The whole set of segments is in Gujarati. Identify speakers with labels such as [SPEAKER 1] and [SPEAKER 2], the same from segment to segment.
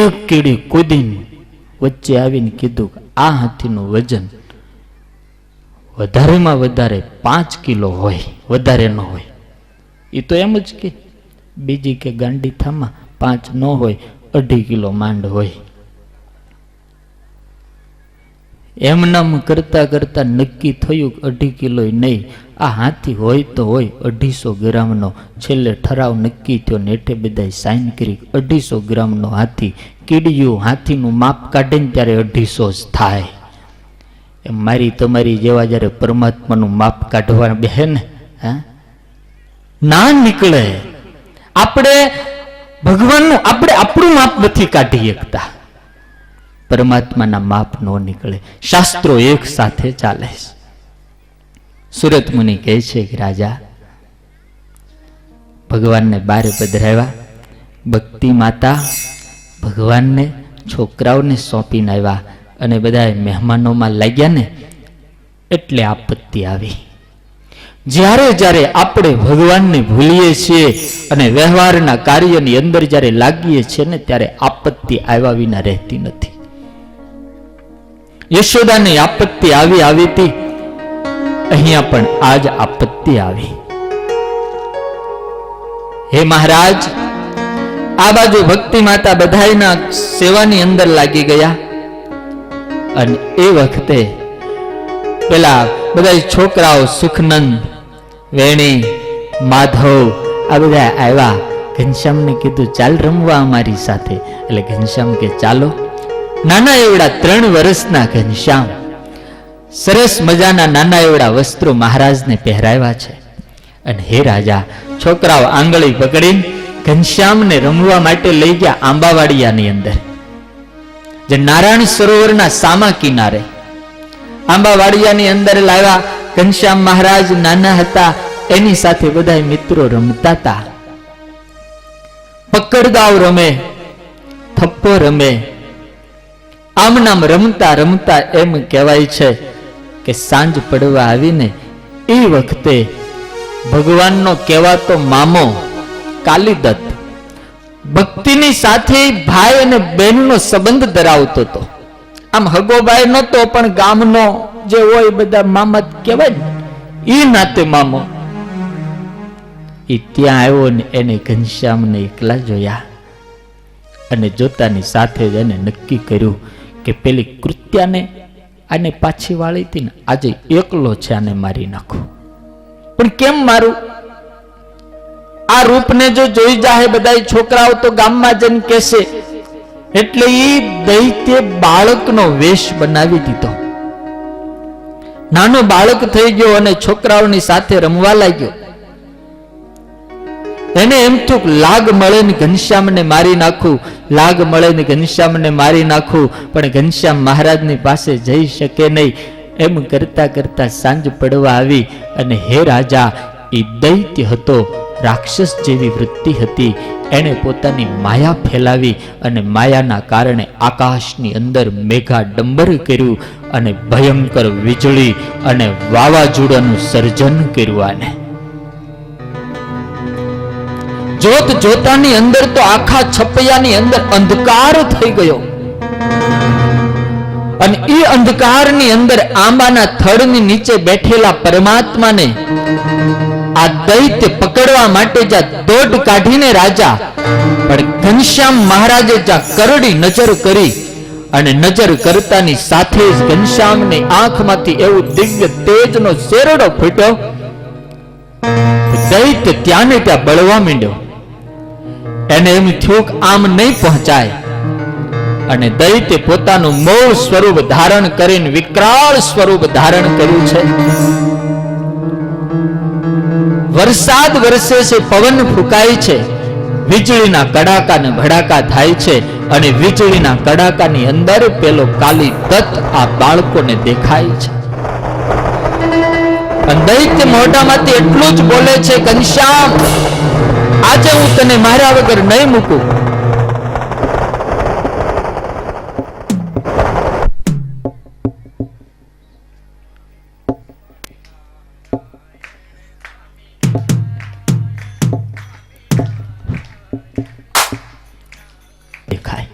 [SPEAKER 1] એક કીડી કૂદીને વચ્ચે આવીને કીધું કે આ હાથીનું વજન વધારેમાં વધારે 5 કિલો હોય, વધારે ન હોય. એ તો એમ જ કે બીજી કે ગાંડી થામાં 5 ન હોય, 2.5 કિલો માંડ હોય. એમનામ કરતા કરતા નક્કી થયું 2.5 કિલો નહીં, આ હાથી હોય તો હોય 250 ગ્રામનો. છેલ્લે ઠરાવ નક્કી થયો, નેઠે બધાય સાઈન કરી 250 ગ્રામનો હાથી. કીડીયું હાથીનું માપ કાઢે ને ત્યારે 250 જ થાય. એમ મારી તમારી જેવા જ્યારે પરમાત્માનું માપ કાઢવા બેહે ને, ના નીકળે. આપણે ભગવાનનું આપણું માપ નથી કાઢી શકતા, પરમાત્માના માપ ન નીકળે. શાસ્ત્રો એક સાથે ચાલે. સુરત મુનિ કહે છે કે રાજા ભગવાનને બારે પધરાવ્યા, ભક્તિ માતા ભગવાનને છોકરાઓને સોંપીને આવ્યા અને બધા મહેમાનોમાં લાગ્યા ને એટલે આપત્તિ આવી. જ્યારે જ્યારે આપણે ભગવાનને ભૂલીએ છીએ અને વ્યવહારના કાર્યની અંદર જ્યારે લાગીએ છીએ ને ત્યારે આપત્તિ આવ્યા વિના રહેતી નથી. યશોદાની આપત્તિ આવી હતી, અહીંયા પણ આજ આપત્તિ આવી. હે મહારાજ, આ બાજુ ભક્તિ માતા બધાયના સેવાની અંદર લાગી ગયા અને એ વખતે પેલા બધા છોકરાઓ સુખનંદ, વેણી, માધવ આ બધા આવ્યા. ઘનશ્યામને કીધું ચાલ રમવા અમારી સાથે. એટલે ઘનશ્યામ કે ચાલો. નાના એવડા 3 વર્ષના ઘનશ્યામ સરસ મજાના નાના એવડા વસ્ત્રો મહારાજને પહેરાવ્યા છે. અને હે રાજા, છોકરાઓ આંગળી પકડીને ઘનશ્યામને રમવા માટે લઈ ગયા આંબાવાડિયાની અંદર, જે નારાયણ સરોવરના સામા કિનારે આંબાવાડિયાની અંદર લાવ્યા. ઘનશ્યામ મહારાજ નાના હતા, એની સાથે બધા મિત્રો રમતા હતા. પકડદાવ રમે, થપ્પો રમે. આમ નામ રમતા રમતા એમ કહેવાય છે કે સાંજ પડવા આવીને એ વખતે ભગવાનનો કહેવાતો મામો કાલીદત્ત ભક્તિની સાથે ભાઈ અને બહેનનો સંબંધ ધરાવતો હતો. આમ હગોભાઈ નતો પણ ગામનો જે હોય બધા મામા કહેવાય ને, એ નાતે મામો. એ ત્યાં આવ્યો ને એને ઘનશ્યામને એકલા જોયા અને જોતાની સાથે જ એને નક્કી કર્યું કે પેલી કૃત્યાને આને પાછી વાળી હતી ને, આજે એકલો છે, આને મારી નાખો. પણ કેમ મારું? આ રૂપને જો જોઈ જાય બધા છોકરાઓ તો ગામમાં જઈને કહેશે. એટલે એ દૈત્ય બાળકનો વેશ બનાવી દીધો. નાનો બાળક થઈ ગયો અને છોકરાઓની સાથે રમવા લાગ્યો. એને એમ થયું લાગ મળે ને ઘનશ્યામને મારી નાખું, લાગ મળે ને ઘનશ્યામને મારી નાખું, પણ ઘનશ્યામ મહારાજની પાસે જઈ શકે નહીં. એમ કરતા કરતા સાંજ પડવા આવી અને હે રાજા, એ દૈત્ય હતો, રાક્ષસ જેવી વૃત્તિ હતી. એણે પોતાની માયા ફેલાવી અને માયાના કારણે આકાશની અંદર મેઘા ડંબર કર્યું અને ભયંકર વીજળી અને વાવાઝોડાનું સર્જન કર્યું. આને જોત જોતાની અંદર તો આખા છપૈયાની અંદર અંધકાર થઈ ગયો અને એ અંધકારની અંદર આંબાના થડની નીચે બેઠેલા પરમાત્માને આ દૈત્ય પકડવા માટે જ્યાં દોડ કાઢીને રાજા, પણ ઘનશ્યામ મહારાજે જ્યાં કરડી નજર કરી અને નજર કરતાની સાથે જ ઘનશ્યામની આંખમાંથી એવું દિવ્ય તેજનો શેરડો ફૂટ્યો. દૈત્ય ત્યાં ને ત્યાં બળવા માંડ્યો. એને એમ થયું કે આમ નહીં પહોંચાય અને દૈત્ય પોતાનું મૂળ સ્વરૂપ ધારણ કરીને વિકરાળ સ્વરૂપ ધારણ કર્યું છે. વરસાદ વરસે છે, પવન ફૂંકાય છે, વીજળીના કડાકા ને ભડાકા થાય છે અને વીજળીના કડાકાની અંદર પેલો કાલીદત્ત આ બાળકોને દેખાય છે. અને દૈત્ય મોઢામાંથી એટલું જ બોલે છે, ઘનશ્યામ, આજે હું તને માર્યા વગર નહીં મૂકું. દેખાય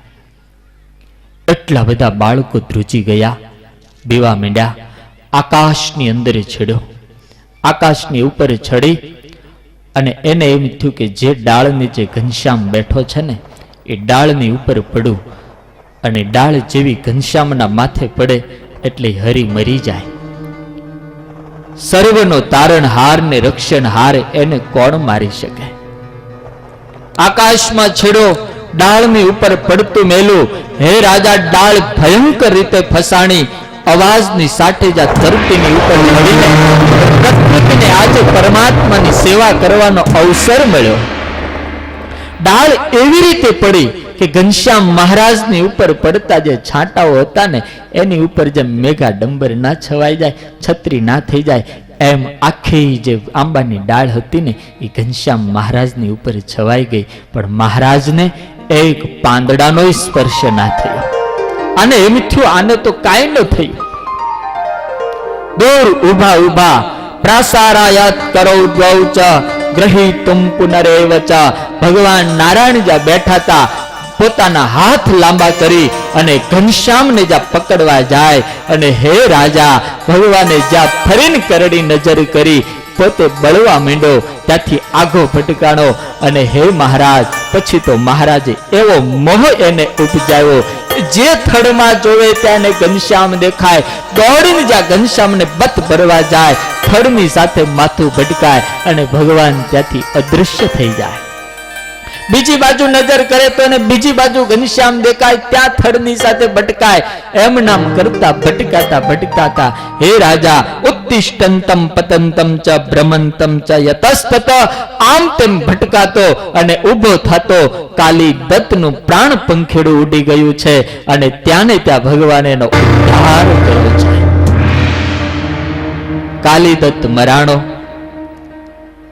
[SPEAKER 1] એટલા બધા બાળકો ધ્રુજી ગયા, બીવા માંડ્યા. આકાશની અંદર ચડ્યો, આકાશની ઉપર ચડી અને એને એમ થયું કે જે ડાળ નીચે ઘનશ્યામ બેઠો છે ને એ ડાળની ઉપર પડું, અને ડાળ જેવી ઘનશ્યામના માથે પડે એટલે હરી મરી જાય. સર્વનો તારણહાર ને રક્ષણહાર એને કોણ મારી શકે? આકાશમાં છેડો, ડાળની ઉપર પડતું મેલું. હે રાજા, ડાળ ભયંકર રીતે ફસાણી, અવાજની સાથે જ આ ધરતીની ઉપર ચડીને પ્રકૃતિને આજે પરમાત્માની સેવા કરવાનો અવસર મળ્યો. ડાળ એવી રીતે પડી કે ઘનશ્યામ મહારાજની ઉપર પડતા જે છાંટાઓ હતા ને એની ઉપર જેમ મેઘા ડંબર ના છવાઈ જાય, છત્રી ના થઈ જાય, એમ આખી જે આંબાની ડાળ હતી ને એ ઘનશ્યામ મહારાજની ઉપર છવાઈ ગઈ. પણ મહારાજને એક પાંદડાનો સ્પર્શ ના થયો. આને એમ થયું આને તો કાંઈ ન થયું. દૂર ઉભા ઉભા પ્રાસારાયત કરો દ્વૌચ ગ્રહીતુમ પુનરેવ ચ. ભગવાન નારાયણ જ્યાં બેઠા હતા, પોતાના હાથ લાંબા કરી અને ઘનશ્યામને જ્યાં પકડવા જાય, અને હે રાજા, ભગવાને જ્યાં ફરીને કરડી નજર કરી પોતે બળવા માંડ્યો, ત્યાંથી આગો ભટકાણો. અને હે મહારાજ, પછી તો મહારાજે એવો મોહ એને ઉપજાવ્યો, જે થડમાં જોવે ત્યાં ઘનશ્યામ દેખાય, દોડીને જ્યાં ઘનશ્યામને બત ભરવા જાય, થડની સાથે માથું ભટકાય અને ભગવાન ત્યાંથી અદૃશ્ય થઈ જાય. બીજી બાજુ નજર કરે તો બીજી બાજુ ઘનશ્યામ દેખાય, ત્યાં થડની સાથે ભટકાય. એમ નામ કરતા ભટકાતા ભટકાતા હે રાજા, ઉત્તિષ્ઠંતમ પતંતમ ચ ભ્રમંતમ ચ યતસ્તત, આમ તેમ ભટકાતો અને ઊભો થતો કાલી દત્તનું પ્રાણ પંખેડું ઉડી ગયું છે, અને ત્યાં ને ત્યાં ભગવાન એનો ઉદ્ધાર કર્યો છે. કાલી દત્ત મરાણો,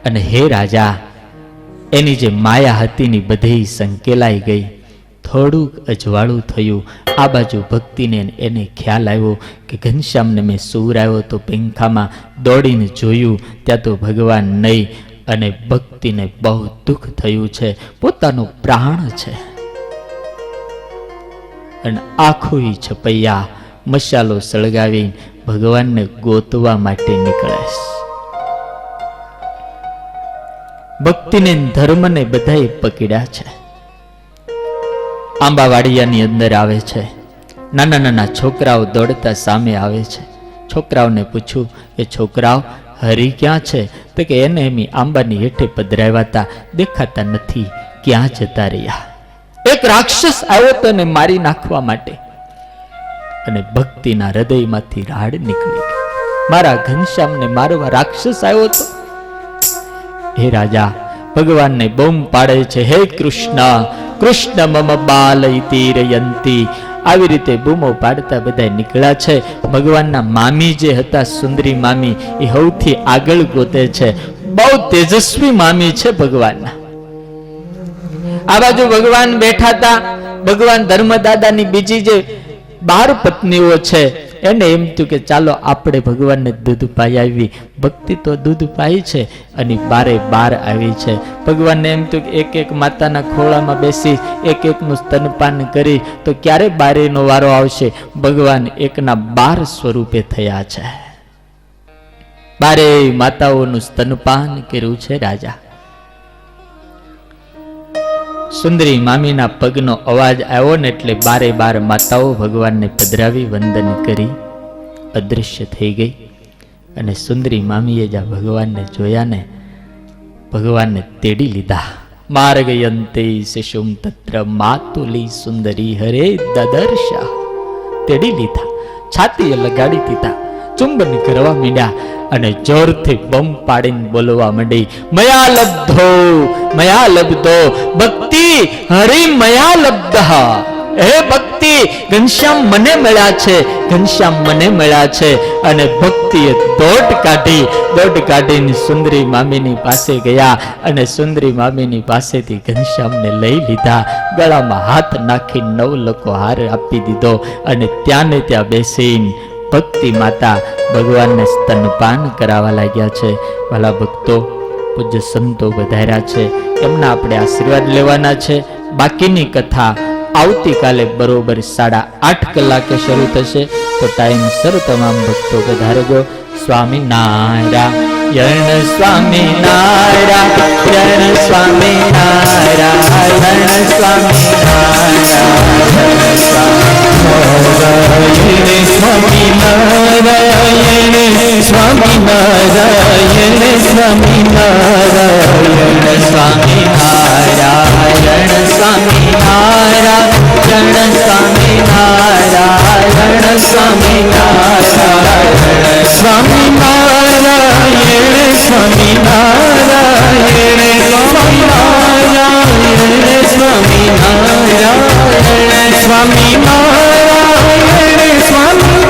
[SPEAKER 1] અને હે રાજા, એની જે માયા હતી ને બધી સંકેલાઈ ગઈ. થોડુંક અજવાળું થયું. આ બાજુ ભક્તિને એને ખ્યાલ આવ્યો કે ઘનશ્યામને મેં સુવરાવ્યો તો પંખામાં, દોડીને જોયું ત્યાં તો ભગવાન નહીં. અને ભક્તિને બહુ દુઃખ થયું છે, પોતાનો પ્રાણ છે. અને આખું છપૈયા મસાલો સળગાવી ભગવાનને ગોતવા માટે નીકળે. ભક્તિને ધર્મને બધાએ પકડ્યા છે. આંબાવાડિયાની અંદર આવે છે, નાના નાના છોકરાઓ દોડતા સામે આવે છે. છોકરાઓને પૂછ્યું કે છોકરાઓ, હરી ક્યાં છે? તો કે એને એમ આંબાની હેઠે પધરાવ્યા હતા, દેખાતા નથી, ક્યાં જતા રહ્યા? એક રાક્ષસ આવ્યો તો એને મારી નાખવા માટે. અને ભક્તિના હૃદયમાંથી રાડ નીકળી ગઈ, મારા ઘનશ્યામને મારવા રાક્ષસ આવ્યો તો. હે રાજા, ભગવાનને બૂમ પાડે છે, હે કૃષ્ણ કૃષ્ણ મમ બાલયતિરયંતી. આવી રીતે બૂમો પાડતા બધા નીકળ્યા છે. ભગવાનના મામી જે હતા, સુંદરી મામી, એ સૌથી આગળ ગોતે છે. બહુ તેજસ્વી મામી છે ભગવાનના. આ બાજુ ભગવાન બેઠા હતા. ભગવાન ધર્મદાદાની બીજી જે 12 પત્નીઓ છે, એને એમ થયું કે ચાલો આપણે ભગવાનને દૂધ પાઈ આવી. ભક્તિ તો દૂધ પાઈ છે અને 12 આવી છે. ભગવાનને એમ થયું કે એક એક માતાના ખોળામાં બેસી એક એકનું સ્તનપાન કરી તો ક્યારે 12નો વારો આવશે? ભગવાન એકના 12 સ્વરૂપે થયા છે. 12 માતાઓનું સ્તનપાન કર્યું છે રાજા. સુંદરી મામીના પગનો અવાજ આવ્યો ને એટલે 12 માતાઓ ભગવાનને પધરાવી વંદન કરી અદૃશ્ય થઈ ગઈ. અને સુંદરી મામીએ જ્યાં ભગવાનને જોયા ને, ભગવાનને તેડી લીધા. માર્ગયંતે શિશુમ તત્ર માતુલી સુંદરી હરે દદર્શા. તેડી લીધા, છાતીએ લગાડી દીધા, ચુંબન કરવા માંડ્યા અને જોરથી બમ પાડીને બોલવા માંડી, મયા લબ્ધો ભક્તિ હરિ મયા લબ્ધ. હે ભક્તિ, ઘનશ્યામ મને મળ્યા છે, ઘનશ્યામ મને મળ્યા છે. અને ભક્તિએ દોટ કાઢીને સુંદરી મામીની પાસે ગયા અને સુંદરી મામીની પાસેથી ઘનશ્યામને લઈ લીધા. ગળામાં હાથ નાખી 9 લકો હાર આપી દીધો અને ત્યાં ને ત્યાં બેસીને ભક્તિ માતા ભગવાનને સ્તનપાન કરાવવા લાગ્યા છે. ભલા ભક્તો, પૂજ્ય સંતો વધાર્યા છે, એમના આપણે આશીર્વાદ લેવાના છે. બાકીની કથા આવતીકાલે બરોબર 8:30 કલાકે શરૂ થશે. તો ટાઈમ સર તમામ ભક્તો પધારજો. સ્વામી નારાયણ સ્વામી નારાયણ સ્વામી નારાયણ સ્વામી નારાયણ સ્વામી નારાયણ સ્વામી નારાયણ સ્વામી નારાયણ સ્વામી નારાયણ સ્વામી નારાયણ સ્વામી નારાયણ સ્વામી નારાયણ સ્વામી નારાયણ સ્વામી નારાયણ સ્વામી નારાયણ સ્વામી નારાયણ સ્વામી નારાયણ સ્વામી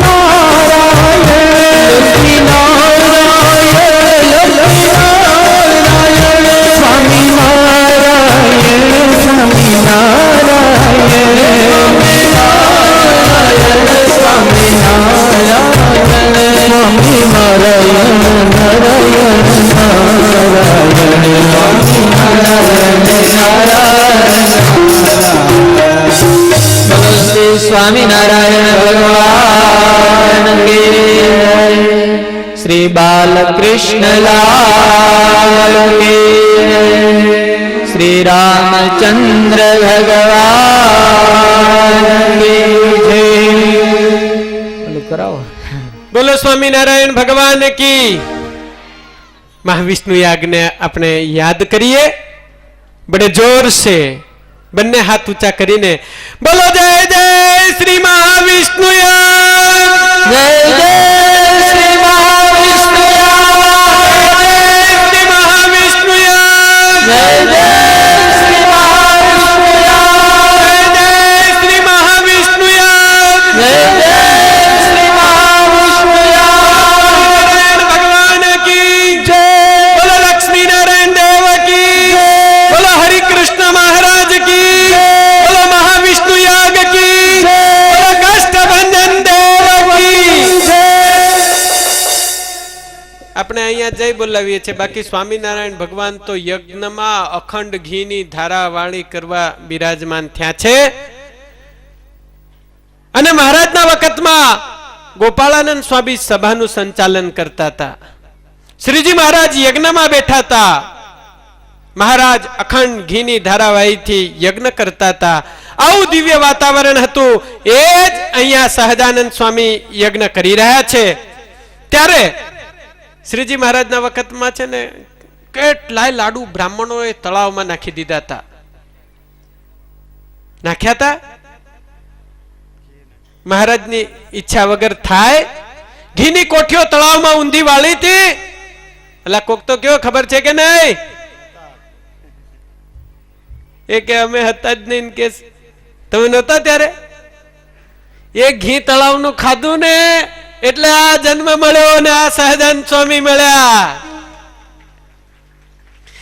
[SPEAKER 1] સ્વામિનારાયણ ભગવાન કે શ્રી બાલકૃષ્ણ લાલ કે શ્રી રામચંદ્ર ભગવાન કે જય. કરાવો.
[SPEAKER 2] બોલો સ્વામિનારાયણ ભગવાન કી. મહાવિષ્ણુ યાગ ને આપણે યાદ કરીએ બડે જોર સે, બંને હાથ ઊંચા કરીને બોલો જય જય શ્રી મહાવિષ્ણુ યાગ,
[SPEAKER 1] જય જય શ્રી મહાવિષ્ણુ યાગ,
[SPEAKER 2] શ્રી મહાવિષ્ણુ યાગ,
[SPEAKER 1] જય જય શ્રી મહાવિષ્ણુ યાગ,
[SPEAKER 2] જય શ્રી મહાવિષ્ણુ યાગ,
[SPEAKER 1] જય જય શ્રી મહાવિષ્ણુ યાગ.
[SPEAKER 2] ભગવાન કી જય. બોલો લક્ષ્મી નારાયણ દેવ કી જય. બોલો હરિ કૃષ્ણ મહારાજ કી જય. બોલો મહાવિષ્ણુ યાગ કી જય. બોલો કાષ્ટભંજન દેવ કી જય. આપણે અહીંયા જય બોલાવીએ છીએ, બાકી સ્વામિનારાયણ ભગવાન તો યજ્ઞમાં અખંડ ઘીની ધારાવાળી કરવા બિરાજમાન થયા છે. અને મહારાજના વખતમાં ગોપાળાનંદ સ્વામી સભાનું સંચાલન કરતા હતા. શ્રીજી મહારાજ યજ્ઞમાં બેઠા હતા. મહારાજ અખંડ ઘીની ધારાવાહીથી યજ્ઞ કરતા હતા. આવું દિવ્ય વાતાવરણ હતું. એ જ અહીંયા સહજાનંદ સ્વામી યજ્ઞ કરી રહ્યા છે. ત્યારે શ્રીજી મહારાજના વખતમાં છે ને કેટલાય લાડુ બ્રાહ્મણોએ તળાવમાં નાખી દીધા હતા. નાખ્યા હતા. મહારાજની ઈચ્છા વગર થાય. ઘીની કોઠીઓ તળાવમાં ઊંધી વાળી હતી. એટલે કોક તો કેવો ખબર છે કે નહીં? એ કે અમે હતા જ નહીં કે તમે નહોતા ત્યારે. એ ઘી તળાવનું ખાધું ને એટલે આ જન્મ મળ્યો ને આ સહજાનંદ સ્વામી મળ્યા.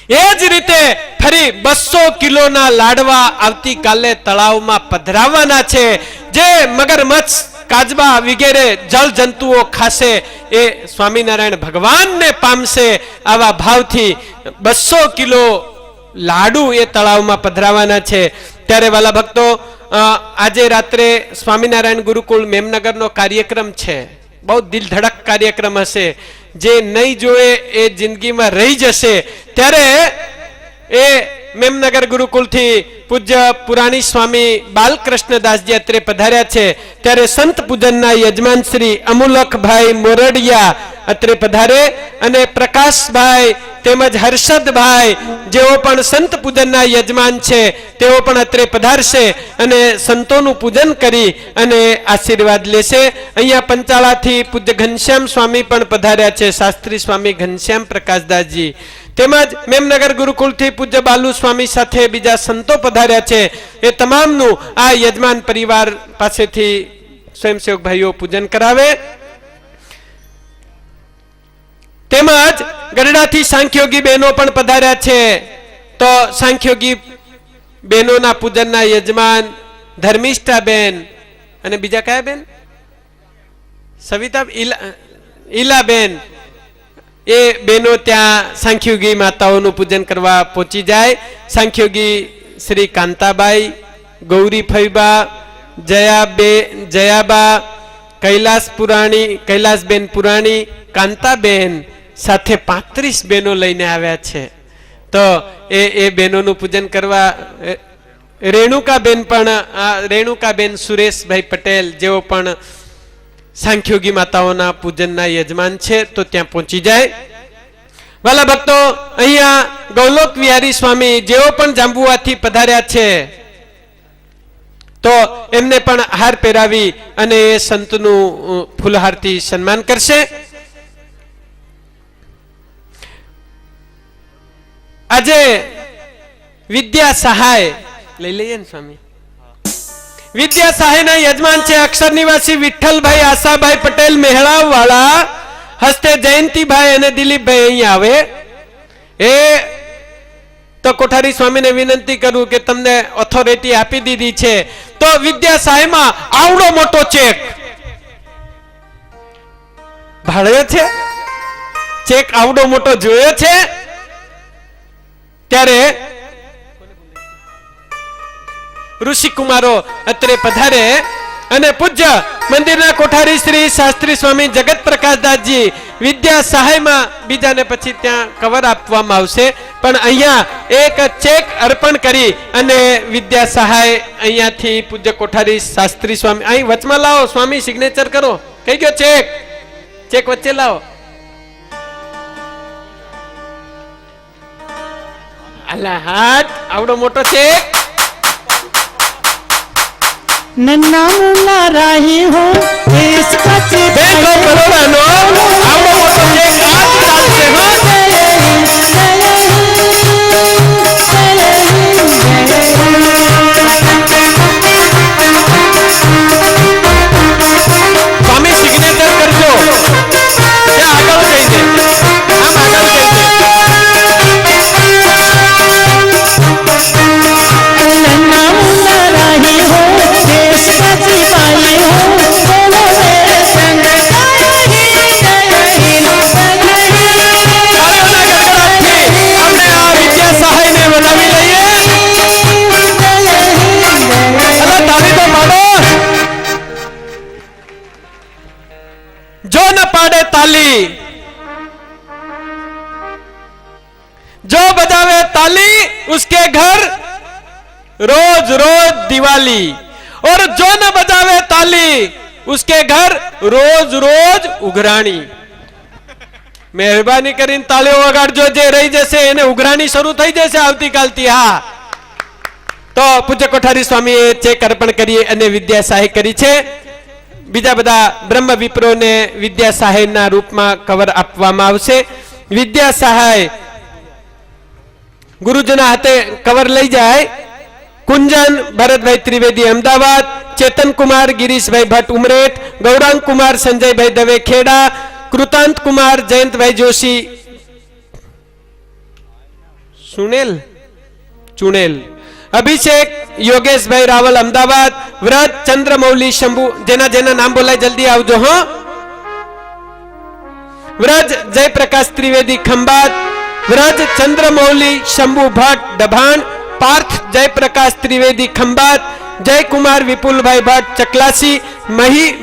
[SPEAKER 2] એ જ રીતે ફરી 200 કિલોના લાડવા આવતીકાલે તળાવમાં પધરાવવાના છે. જે મગરમચ્છ, કાચબા વગેરે જળ જંતુઓ ખાશે એ સ્વામિનારાયણ ભગવાનને પામશે. આવા ભાવથી 200 કિલો લાડુ એ તળાવમાં પધરાવાના છે. ત્યારે વાલા ભક્તો, આજે રાત્રે સ્વામિનારાયણ ગુરુકુળ મેમનગરનો કાર્યક્રમ છે. બહુ દિલધડક કાર્યક્રમ હશે. જે નહીં જોએ એ જિંદગીમાં રહી જશે. ત્યારે એ મેમનગર ગુરુકુળથી પૂજ્ય પુરાણી સ્વામી બાલકૃષ્ણદાસજી અત્રે પધાર્યા છે. ત્યારે સંત પૂજનના યજમાન શ્રી અમુલકભાઈ મોરડિયા અત્રે પધારે અને પ્રકાશભાઈ તેમજ હર્ષદભાઈ જેઓ પણ સંત પૂજનના યજમાન છે તેઓ પણ અત્રે પધારશે અને સંતોનું પૂજન કરી અને આશીર્વાદ લેશે. અહીંયા પંચાળાથી પૂજ્ય ઘનશ્યામ સ્વામી પણ પધાર્યા છે, શાસ્ત્રી સ્વામી ઘનશ્યામ પ્રકાશદાસજી. તેમજ મેમનગર ગુરુકુળથી પૂજ્ય બાલુ સ્વામી સાથે બીજા સંતો પધાર્યા છે. એ તમામનું આ યજમાન પરિવાર પાસેથી સ્વયંસેવક ભાઈઓ પૂજન કરાવે. તેમજ ગઢડાથી સાંખ્યોગી બહેનો પણ પધાર્યા છે. તો સાંખ્યોગી બહેનોના પૂજનના યજમાન ધર્મિષ્ઠા બેન અને બીજા કયા બેન? સવિતા ઈલાબેન. એ બહેનો ત્યાં સાંખ્યોગી માતાઓનું પૂજન કરવા પહોંચી જાય. સાંખ્યોગી શ્રી કાંતાબાઈ ગૌરી ફૈબા, જયાબા, કૈલાસબેન પુરાણી, કાંતાબેન સાથે 35 બહેનો લઈને આવ્યા છે. તો એ બહેનોનું પૂજન કરવા રેણુકાબેન સુરેશભાઈ પટેલ જેઓ પણ સાંખ્યોગી માતાઓના પૂજનના યજમાન છે, તો ત્યાં પહોંચી જાય. વાલા ભક્તો, અહીંયા ગૌલોક વિહારી સ્વામી જેઓ પણ જાંબુવાથી પધાર્યા છે, તો એમને પણ હાર પહેરાવી અને એ સંતનું ફૂલહારથી સન્માન કરશે. આજે વિદ્યા સહાય લઈ લઈએ ને સ્વામી. વિદ્યા સહાયના યજમાન છે અક્ષર નિવાસી વિઠ્ઠલભાઈ આશાભાઈ પટેલ મહેળાવ વાળા. હસ્તે જયંતિભાઈ અને દિલીપભાઈ અહીંયા આવે. એ તો કોઠારી સ્વામીને વિનંતી કરું કે તમને ઓથોરિટી આપી દીધી છે, તો વિદ્યા સહાયમાં આવડો મોટો ચેક ભાળ્યો છે, ચેક આવડો મોટો જોયો છે. ત્યારે ઋષિકુમારો અત્રે પધારે અને પૂજ્ય મંદિરના કોઠારી શ્રી શાસ્ત્રી સ્વામી જગત પ્રકાશદાસજી વિદ્યા સહાયમાં બીજાને પછી ત્યાં કવર આપવામાં આવશે, પણ અહીંયા એક ચેક અર્પણ કરી અને વિદ્યા સહાય અહીંયાથી પૂજ્ય કોઠારી શાસ્ત્રી સ્વામી અહીં વચમાં લાવો સ્વામી, સિગ્નેચર કરો. કઈ ગયો ચેક? ચેક વચ્ચે લાવો. અલા હાથ આવડો મોટો ચેક.
[SPEAKER 3] नन्ना मुन्ना राही हो इसका
[SPEAKER 2] देखो बरोडानो आवडो मोटो चेक आज चालશે હો. સ્વામી સિગ્નેચર કરજો. ત્યાં આગળ કહી દે, આમ આગળ કહી દે.
[SPEAKER 3] नन्ना मुन्ना राही हो इसका सिपाही हो बोलो मेरे संग
[SPEAKER 2] અમને આ વિદ્યા સહાયને બનાવી લઈએ. અલા તાળી તો પાડો. જો ન પાડે તાલી, जो बजावे ताली उसके घर रोज रोज दिवाली, और जो न बजावे ताली उसके घर रोज रोज उघराणी. મહેરબાની કરીને તાળીઓ વગાડજો, જે રહી જશે એને ઉઘરાણી શરૂ થઈ જશે આવતીકાલથી. હા, તો પૂજ્ય કોઠારી સ્વામીએ ચેક અર્પણ કરી અને વિદ્યા સહાય કરી છે. બીજા બધા બ્રહ્મ વિપ્રોને વિદ્યા સહાયના રૂપમાં કવર આપવામાં આવશે. વિદ્યા સહાય ગુરુજીના હાથે કવર લઈ જાય. કુંજન ભરતભાઈ ત્રિવેદી અમદાવાદ, ચેતન કુમાર ગિરીશભાઈ ભટ્ટ ઉમરેઠ, ગૌરાંગ કુમાર સંજયભાઈ દવે ખેડા, કૃતાંત કુમાર જયંતભાઈ જોશી ચુણેલ, અભિષેક યોગેશભાઈ રાવલ અમદાવાદ, વ્રત ચંદ્રમૌલી શંભુ. જેના જેના નામ બોલાય જલ્દી આવજો. હા, વ્રજ જયપ્રકાશ ત્રિવેદી ખંભાત, વ્રજ ચંદ્રમૌલી શંભુ ભટ્ટ દભાણ, પાર્થ જયપ્રકાશ ત્રિવેદી ખંભાત, જયકુમાર વિપુલભાઈ ભટ્ટ ચકલાસી,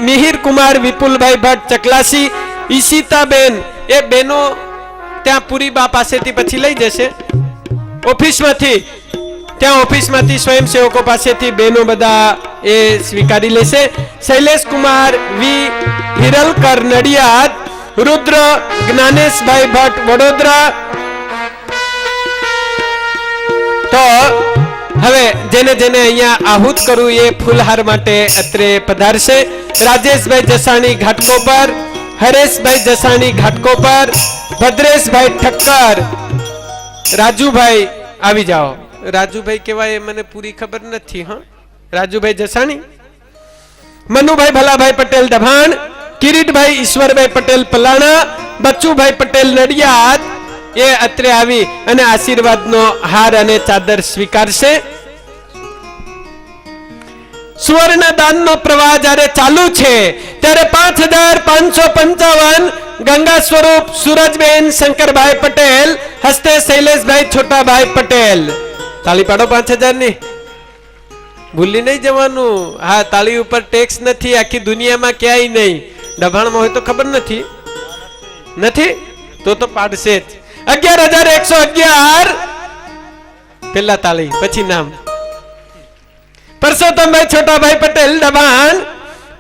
[SPEAKER 2] મિહિર કુમાર વિપુલભાઈ ભટ્ટ ચકલાસી, ઈશિતાબેન એ બેનો ત્યાં પુરીબા પાસેથી પછી લઈ જશે ઓફિસમાંથી, ત્યાં ઓફિસમાંથી સ્વયંસેવકો પાસેથી બેનો બધા એ સ્વીકારી લેશે. શૈલેષ કુમાર વી હિરલકર નડિયાદ, રુદ્ર જ્ઞાનેશભાઈ ભટ્ટ વડોદરા. તો હવે જેને જેને અહીંયા આહુત કરવું એ ફૂલહાર માટે અત્રે પધારશે. રાજેશભાઈ જસાણી ઘાટકોપર, હરેશભાઈ જસાણી ઘાટકોપર, ભદ્રેશભાઈ ઠક્કર, રાજુભાઈ આવી જાઓ. રાજુભાઈ કેવાય મને પૂરી ખબર નથી. હા, રાજુભાઈ જસાણી, મનુભાઈ ભલાભાઈ પટેલ દભાણ, કિરીટભાઈ ઈશ્વરભાઈ પટેલ પલાણા, બચ્ચુભાઈ પટેલ નડિયાદ એ અત્રે આવી અને આશીર્વાદનો હાર અને ચાદર સ્વીકારશે. સુવર્ણ દાનનો પ્રવાહ જ્યારે ચાલુ છે ત્યારે 5555 ગંગા સ્વરૂપ સુરજબેન શંકરભાઈ પટેલ, હસ્તે શૈલેષભાઈ છોટાભાઈ પટેલ. તાળી પાડો 5000 ની. ભૂલી નહીં જવાનું. હા, તાળી ઉપર ટેક્સ નથી, આખી દુનિયામાં ક્યાંય નહીં. દબાણમાં હોય તો ખબર નથી, નથી તો પાડશે જ. 11,111 પેલા તાળી, પછી નામ. પરસોત્તમભાઈ છોટાભાઈ પટેલ દબાણ.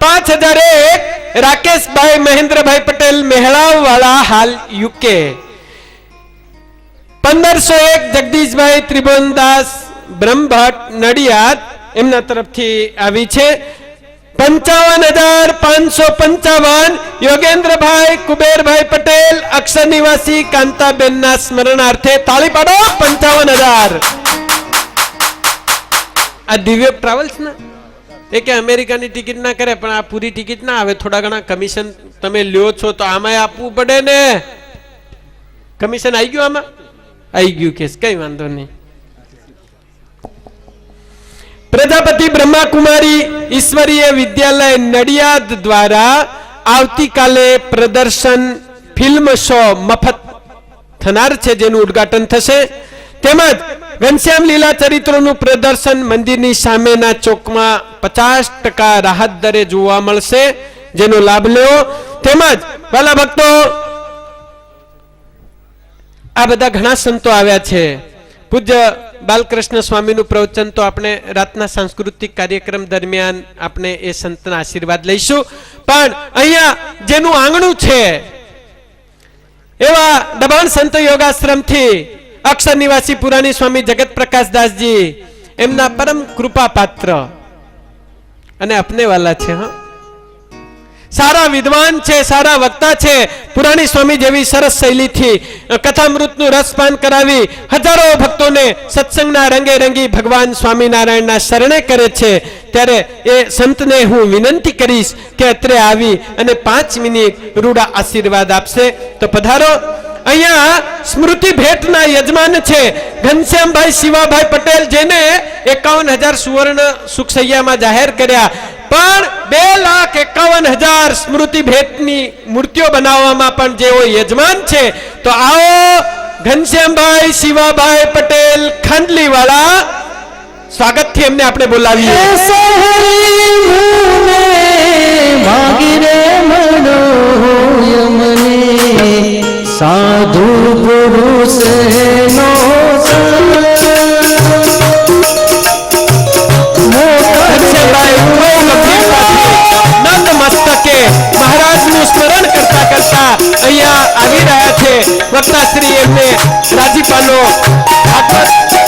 [SPEAKER 2] 5,001 રાકેશભાઈ મહેન્દ્રભાઈ પટેલ મેહળાવ વાળા, હાલ યુકે. 1,501 જગદીશભાઈ ત્રિભુવનદાસ બ્રહ્મભટ્ટ નડિયાદ, એમના તરફથી આવી છે. 55,555 યોગેન્દ્રભાઈ કુબેરભાઈ પટેલ અક્ષર નિવાસી કાંતાબેનના સ્મરણાર્થે. તાળી પાડો. 55,000. આ દિવ્ય ટ્રાવેલ્સ ના એ કે અમેરિકાની ટિકિટ ના કરે, પણ આ પૂરી ટિકિટ ના આવે. થોડા ઘણા કમિશન તમે લ્યો છો તો આમાં આપવું પડે ને. કમિશન આવી ગયું, આમાં આવી ગયું. કેસ કઈ વાંધો નહીં. પ્રજાપતિ બ્રહ્માકુમારી ઈશ્વરીય વિદ્યાલય નડિયાદ દ્વારા આવતીકાલે પ્રદર્શન ફિલ્મ શો મફત થનાર છે, જેનું ઉદ્ઘાટન થશે. તેમજ ઘનશ્યામ લીલા ચરિત્રોનું પ્રદર્શન મંદિરની સામેના ચોકમાં 50% રાહત દરે જોવા મળશે, જેનો લાભ લેવો. તેમજ વાલા ભક્તો, આ બધા ઘણા સંતો આવ્યા છે. પૂજ્ય બાલકૃષ્ણ સ્વામીનું પ્રવચન તો આપણે રાતના સાંસ્કૃતિક કાર્યક્રમ દરમિયાન આપણે એ સંતના આશીર્વાદ લઈશું. પણ અહીંયા જેનું આંગણું છે એવા દબાણ સંત યોગાશ્રમથી અક્ષર નિવાસી પુરાણી સ્વામી જગત પ્રકાશદાસજી, એમના પરમ કૃપા પાત્ર અને અપને વાલા છે. હા, સારા વિદ્વાન છે, સારા વક્તા છે. પુરાણી સ્વામી જેવી સરસ શૈલીથી કથામૃતનું રસપાન કરાવી હજારો ભક્તોને સત્સંગના રંગે રંગી ભગવાન સ્વામિનારાયણના શરણે કરે છે. ત્યારે એ સંતને હું વિનંતી કરીશ કે અત્રે આવી અને 5 મિનિટ રૂડા આશીર્વાદ આપશે. તો પધારો. અહીંયા સ્મૃતિ ભેટના યજમાન છે ઘનશ્યામભાઈ શિવાભાઈ પટેલ, જેને 51,000 સુવર્ણ સુખસૈયામાં જાહેર કર્યા. પણ 2,51,000 સ્મૃતિ ભેટની મૂર્તિઓ બનાવવામાં પણ જેઓ યજમાન છે. તો આવો ઘનશ્યામભાઈ શિવાભાઈ પટેલ ખાંડલી વાળા, સ્વાગતથી એમને આપણે બોલાવીએ.
[SPEAKER 3] સાધુ પુરુષ નો
[SPEAKER 2] નંદ મસ્તકે મહારાજનું સ્મરણ કરતા કરતા અહીંયા આવી રહ્યા છે. વક્તાશ્રી એમને રાજીપાનો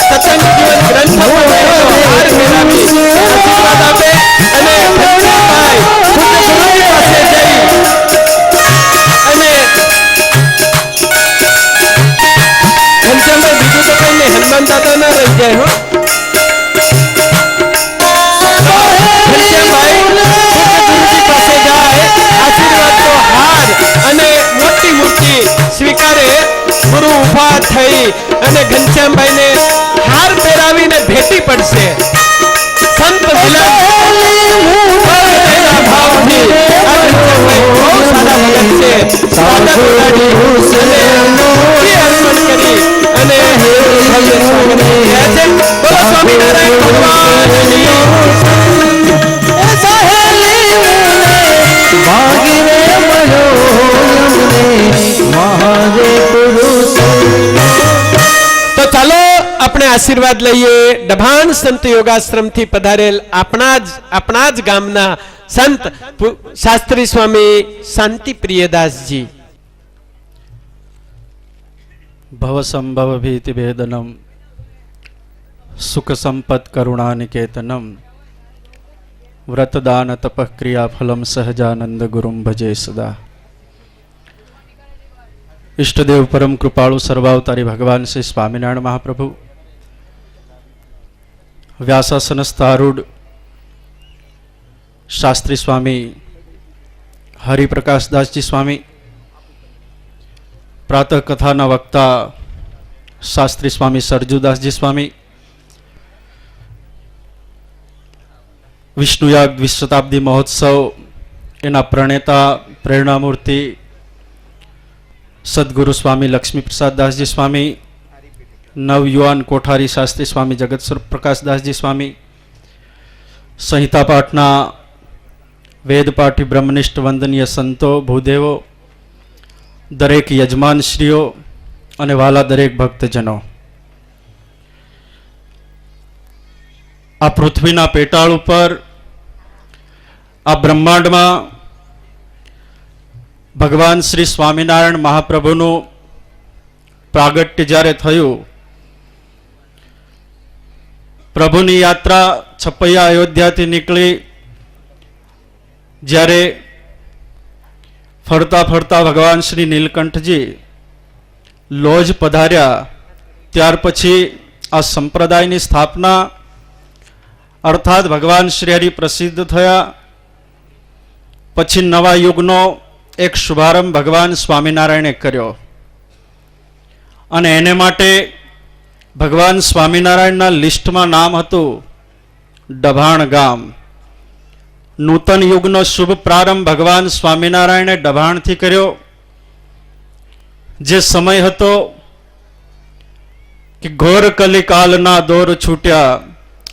[SPEAKER 2] સત્સંગ જીવન ગ્રંથ આશીર્વાદ આપે અને ઘનશ્યામભાઈ પાસે જઈ અને ઘનશ્યામભાઈ બીજું તો કઈ નહીં, હનુમાન દાદા ના રહી જાય. હો, ઘનશ્યામભાઈ પાસે જાય, આશીર્વાદનો હાર અને મોટી મૂર્તિ સ્વીકારે. ગુરુ ઉભા થઈ અને ઘનશ્યામભાઈને હાર પહેરાવીને ભેટી પડશે. સંત મિલન ભાવથી આ ઘનશ્યામભાઈ બહુ સારા ભગત છે. સ્વાગત ઉડાડી અર્પણ કરી અને ભવ્ય સ્વાગત કર્યા છે. બોલો સ્વામિનારાયણ ભગવાનની. તો ચાલો આપણે આશીર્વાદ લઈએ. દબાણ સંત યોગાશ્રમથી પધારેલ આપણા જ ગામના સંત શાસ્ત્રી સ્વામી શાંતિ પ્રિયદાસજી.
[SPEAKER 4] ભવ સંભવ ભીતિ ભેદનમ સુખ સંપત કરુણાનિકેતનમ વ્રતદાન તપઃ ક્રિયા ફલમ સહજાનંદ ગુરુમ ભજે સદા. ઈષ્ટદેવ પરમ કૃપાળુ સર્વાવતારી ભગવાન શ્રી સ્વામિનારાયણ મહાપ્રભુ, વ્યાસાસનસ્થારૂઢ શાસ્ત્રી સ્વામી હરિપ્રકાશદાસજી સ્વામી, પ્રાતઃ કથાના વક્તા શાસ્ત્રી સ્વામી સરજુદાસજી સ્વામી, વિષ્ણુયાગ દ્વિશતાબ્દી મહોત્સવ એના પ્રણેતા પ્રેરણામૂર્તિ સદગુરુ સ્વામી લક્ષ્મી પ્રસાદદાસજી સ્વામી, નવયુવાન કોઠારી શાસ્ત્રી સ્વામી જગત પ્રકાશદાસજી સ્વામી, સંહિતા પાઠના વેદપાઠી બ્રહ્મનિષ્ઠ વંદનીય સંતો, ભૂદેવો, દરેક યજમાનશ્રીઓ અને વાલા દરેક ભક્તજનો, આ પૃથ્વીના પેટાળ ઉપર, આ બ્રહ્માંડમાં ભગવાન શ્રી સ્વામિનારાયણ મહાપ્રભુનું પ્રાગટ્ય જ્યારે થયું, પ્રભુની યાત્રા છપૈયા અયોધ્યાથી નીકળી જ્યારે ફરતા ફરતા ભગવાન શ્રી નીલકંઠજી લોજ પધાર્યા, ત્યાર પછી આ સંપ્રદાયની સ્થાપના અર્થાત ભગવાન શ્રી હરિ પ્રસિદ્ધ થયા. પછી નવા યુગનો એક શુભારંભ ભગવાન સ્વામિનારાયણે કર્યો અને એને માટે ભગવાન સ્વામિનારાયણના લિસ્ટમાં નામ હતું ડભાણ ગામ. નૂતન યુગનો શુભ પ્રારંભ ભગવાન સ્વામિનારાયણે ડભાણથી કર્યો. જે સમય હતો કે ઘોર કલિકાલના દોર છૂટ્યા